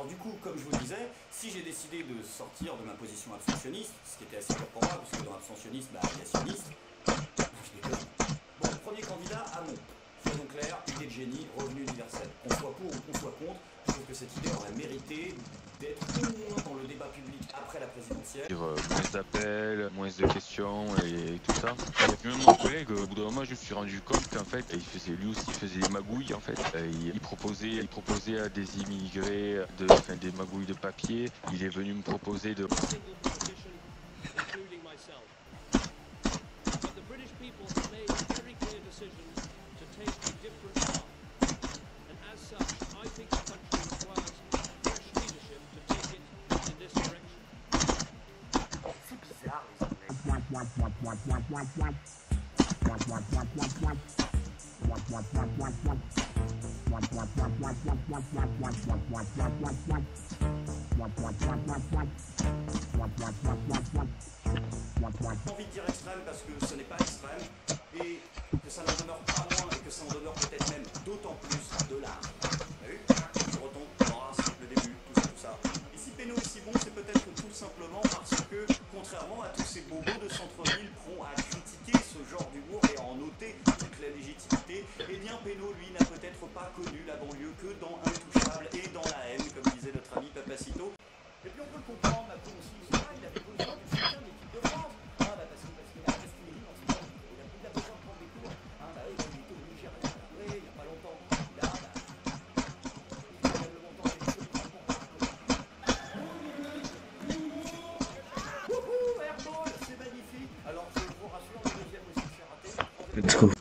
Alors du coup, comme je vous le disais, si j'ai décidé de sortir de ma position abstentionniste, ce qui était assez dur pour moi, parce que dans l'abstentionniste, bah, il y a sioniste, je déconne. Bon, premier candidat, Hamon. Soyons clairs, idée de génie, revenu universel. Qu'on soit pour ou qu'on soit contre, je trouve que cette idée aurait mérité d'être au moins dans le débat public après la présidentielle. Moins d'appels, moins de questions et tout ça. Et puis même mon collègue, au bout d'un moment, je me suis rendu compte qu'en fait, lui aussi faisait des magouilles en fait. Il proposait à des immigrés des magouilles de papier. Il est venu me proposer de Envie de dire extrême parce que ce n'est pas extrême et que ça n'en demeure pas moins et que ça en demeure peut-être même d'autant plus de l'art. Vous avez vu? Je retombe, l'embrasse, le début, tout ça. Et si Pénaud est si bon, c'est peut-être tout simplement parce que, contrairement à tous ces bobos de centre-ville prompts à critiquer ce genre d'humour et à en noter toute la légitimité, eh bien Pénaud, lui, n'a peut-être pas connu la banlieue que dans Intouchable et dans La Haine, comme disait notre ami Papacito. Et puis on peut le comprendre, Macron aussi, il avait besoin du soutien de l'équipe de France. Parce qu'il a resté libre en ce moment, il a besoin de prendre des cours. Il était au Nigeria, il n'y a pas longtemps. Là, il a le montant des cours. Wouhou, airball, c'est magnifique. Alors je vous rassure, le deuxième aussi, j'ai raté. Let's go.